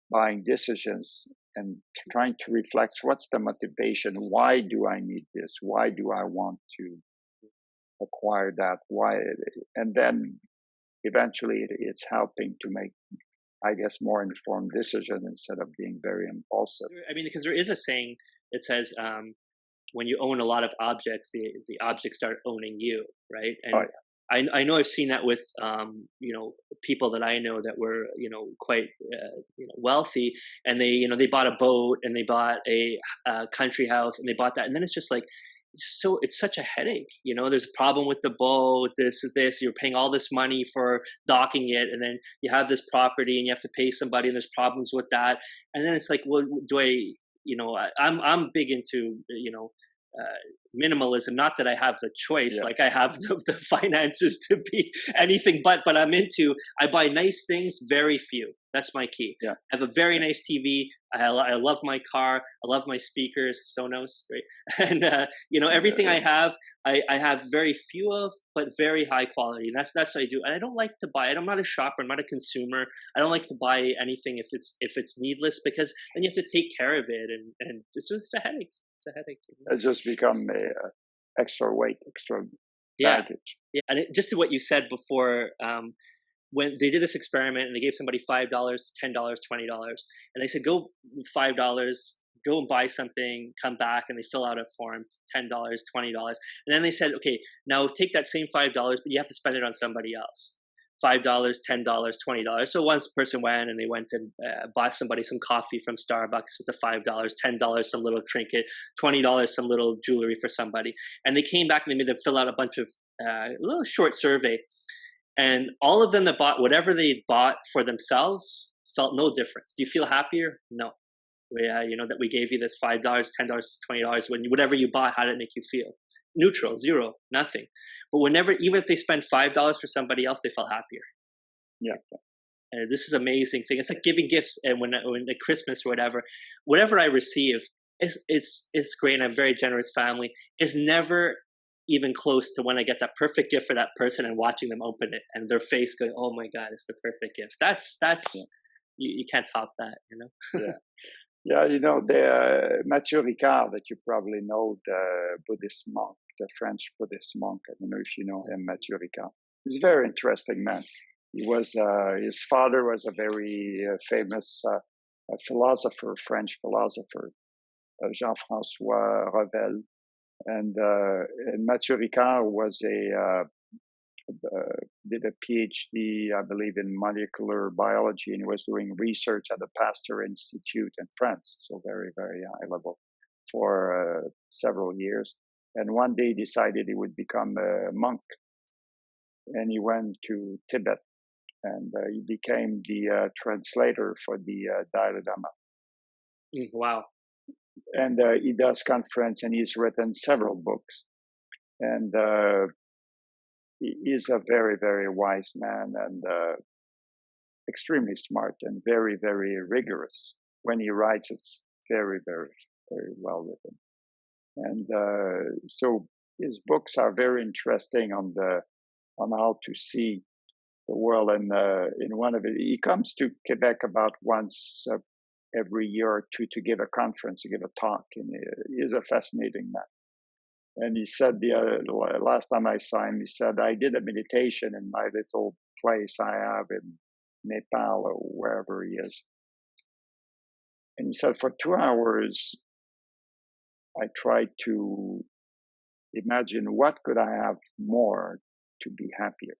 Speaker 2: buying decisions, and trying to reflect what's the motivation? Why do I need this? Why do I want to acquire that? Why? And then eventually it's helping to make, I guess, more informed decision instead of being very impulsive.
Speaker 1: I mean, because there is a saying that says, when you own a lot of objects, the objects start owning you, right?
Speaker 2: Oh,
Speaker 1: And I know I've seen that with people that I know that were quite wealthy, and they bought a boat and they bought a country house and they bought that, and then it's just like it's such a headache. There's a problem with the boat, this you're paying all this money for docking it, and then you have this property and you have to pay somebody and there's problems with that, and then it's like, well, do I I'm big into minimalism. Not that I have the choice,
Speaker 2: yeah,
Speaker 1: like I have the finances to be anything but I buy nice things, very few. That's my key.
Speaker 2: yeah,
Speaker 1: I have a very nice TV. I love my car. I love my speakers, Sonos, right? And everything I have, I have very few of, but very high quality. And that's what I do. And I don't like to buy it. I'm not a shopper. I'm not a consumer. I don't like to buy anything if it's needless, because then you have to take care of it, and it's just a headache. It's a headache.
Speaker 2: it's just become extra weight, extra
Speaker 1: Yeah,
Speaker 2: baggage.
Speaker 1: yeah. And just to what you said before, when they did this experiment and they gave somebody $5, $10, $20, and they said, go $5, go and buy something, come back, and they fill out a form, $10, $20, and then they said, okay, now take that same $5, but you have to spend it on somebody else. $5, $10, $20. So one person went and they went and bought somebody some coffee from Starbucks with the $5, $10 some little trinket, $20 some little jewelry for somebody, and they came back and they made them fill out a bunch of little short survey, and all of them that bought whatever they bought for themselves felt no difference. Do you feel happier? No. That we gave you this $5, $10, $20. When whatever you bought, how did it make you feel? Neutral, zero, nothing. But even if they spent $5 for somebody else, they felt happier.
Speaker 2: Yeah.
Speaker 1: And this is an amazing thing. It's like giving gifts, and when at Christmas or whatever I receive, it's great. And I have a very generous family. It's never even close to when I get that perfect gift for that person and watching them open it and their face going, "Oh my God, it's the perfect gift." That's
Speaker 2: Yeah.
Speaker 1: you can't top that,
Speaker 2: Yeah. Yeah, the Mathieu Ricard, that you probably know, the Buddhist monk, the French Buddhist monk. I don't know if you know him, Mathieu Ricard. He's a very interesting man. He was his father was a very famous philosopher, French philosopher, Jean-François Revel, and Mathieu Ricard did a PhD, I believe, in molecular biology, and he was doing research at the Pasteur Institute in France, so very, very high level, for several years. And one day he decided he would become a monk, and he went to Tibet, and he became the translator for the Dalai Lama.
Speaker 1: Wow.
Speaker 2: And he does conference, and he's written several books. And he is a very, very wise man, and extremely smart, and very, very rigorous. When he writes, it's very, very, very well written. And so his books are very interesting on how to see the world. And in one of it, he comes to Quebec about once every year or two to give a conference, to give a talk. And he is a fascinating man. And he said the last time I saw him, he said, I did a meditation in my little place I have in Nepal or wherever he is. And he said, for 2 hours, I tried to imagine what could I have more to be happier.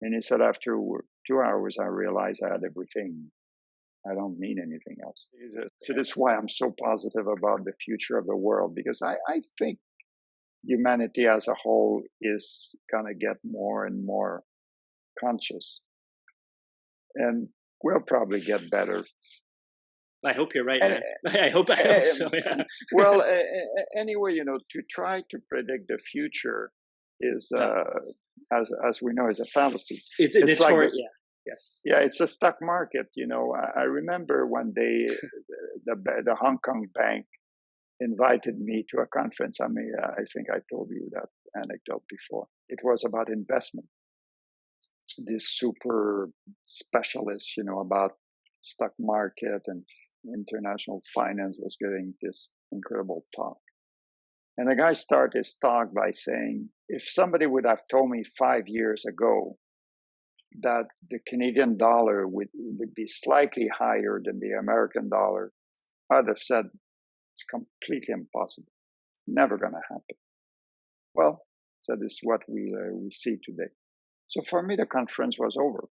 Speaker 2: And he said, after 2 hours, I realized I had everything. I don't need anything else. So that's why I'm so positive about the future of the world, because I think humanity as a whole is going to get more and more conscious. And we'll probably get better.
Speaker 1: I hope you're right, man. I hope so. Yeah.
Speaker 2: Well, anyway, to try to predict the future is, as we know, is a fallacy.
Speaker 1: It's like this, yes.
Speaker 2: Yeah, it's a stock market. I remember one day the Hong Kong bank invited me to a conference. I mean, I think I told you that anecdote before. It was about investment. This super specialist, about stock market and international finance was giving this incredible talk. And the guy started his talk by saying, if somebody would have told me 5 years ago that the Canadian dollar would be slightly higher than the American dollar, I'd have said it's completely impossible. It's never going to happen. Well, so this is what we see today. So for me, the conference was over.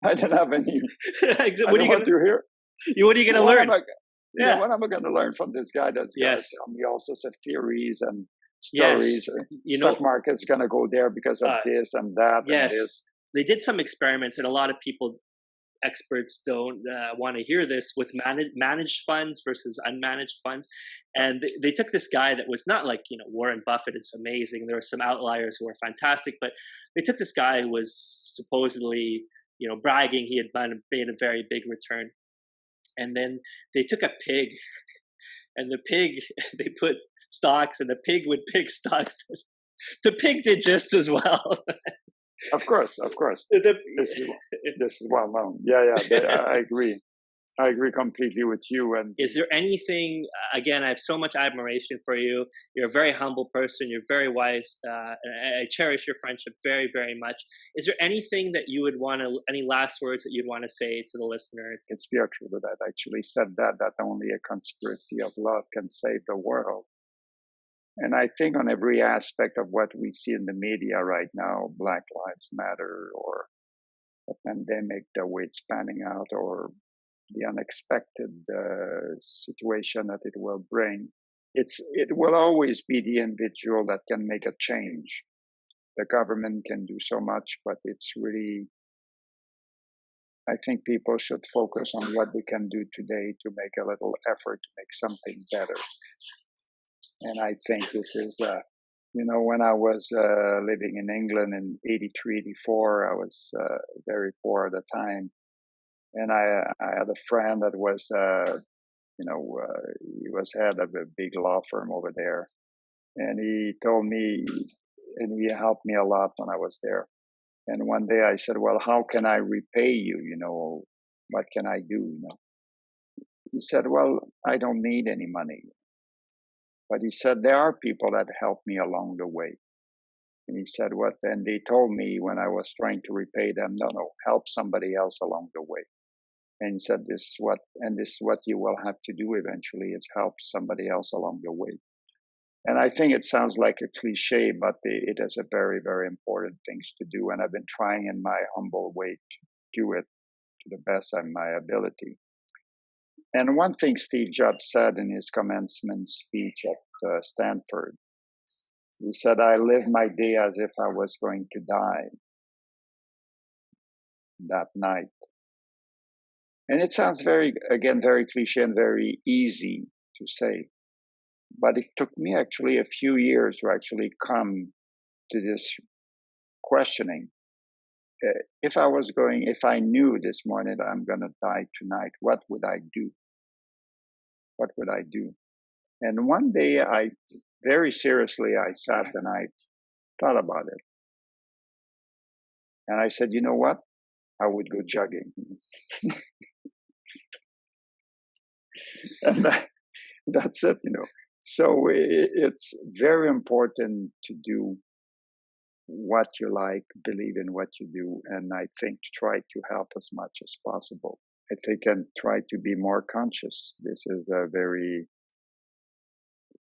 Speaker 2: I didn't have any.
Speaker 1: What are you going to
Speaker 2: hear?
Speaker 1: What are you going to learn?
Speaker 2: What am I going to learn from this guy that's going to tell me all sorts of theories and stories? Stock market's going to go there because of this and that and this.
Speaker 1: They did some experiments, and a lot of people, experts, don't want to hear this, with managed funds versus unmanaged funds. And they took this guy that was not like, Warren Buffett is amazing. There were some outliers who were fantastic, but they took this guy who was supposedly, bragging he had made a very big return. And then they took a pig, and the pig, they put stocks, and the pig would pick stocks. The pig did just as well.
Speaker 2: Of course. This is well known. Yeah, I agree. I agree completely with you. And
Speaker 1: is there anything, again, I have so much admiration for you. You're a very humble person. You're very wise. I cherish your friendship very, very much. Is there anything that you would any last words that you'd want to say to the listener?
Speaker 2: It's spiritual that actually said that only a conspiracy of love can save the world. And I think on every aspect of what we see in the media right now, Black Lives Matter, or the pandemic, the way it's panning out, or the unexpected situation that it will bring, it will always be the individual that can make a change. The government can do so much, but it's really, I think people should focus on what they can do today to make a little effort to make something better. And I think this is, when I was living in England in 83, 84, I was very poor at the time. And I had a friend that was, he was head of a big law firm over there. And he told me, and he helped me a lot when I was there. And one day I said, well, how can I repay you? What can I do? He said, well, I don't need any money. But he said, there are people that helped me along the way. And he said, what? And they told me when I was trying to repay them, no, help somebody else along the way. And he said, this is what you will have to do eventually, is help somebody else along the way. And I think it sounds like a cliche, but it is a very, very important things to do. And I've been trying in my humble way to do it to the best of my ability. And one thing Steve Jobs said in his commencement speech at Stanford, he said, I live my day as if I was going to die that night. And it sounds very cliche and very easy to say. But it took me actually a few years to actually come to this questioning. If I knew this morning that I'm going to die tonight, what would I do? What would I do? And one day very seriously, I sat and I thought about it. And I said, you know what? I would go jogging. And that's it, So it's very important to do what you like, believe in what you do, and I think try to help as much as possible. I think and try to be more conscious. This is it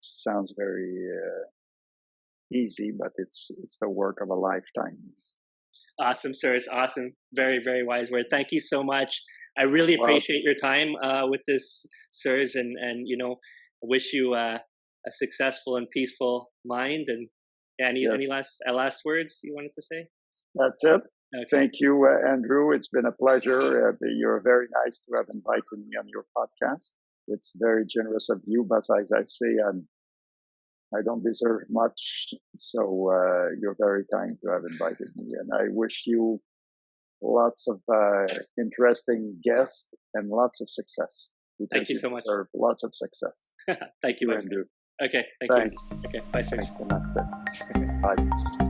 Speaker 2: sounds very easy, but it's the work of a lifetime.
Speaker 1: Awesome, sir. It's awesome. Very, very wise word. Thank you so much. I really appreciate your time with this, Serge, and wish you a successful and peaceful mind. And any last words you wanted to say?
Speaker 2: That's it. Okay. Thank you, Andrew. It's been a pleasure. You're very nice to have invited me on your podcast. It's very generous of you, but as I say, I don't deserve much, so you're very kind to have invited me, and I wish you lots of interesting guests and lots of success.
Speaker 1: Thank you so much.
Speaker 2: Lots of success.
Speaker 1: Thank you, Andrew. Okay, thanks.
Speaker 2: You.
Speaker 1: Okay, bye, Serge.
Speaker 2: Thanks, Namaste. Bye.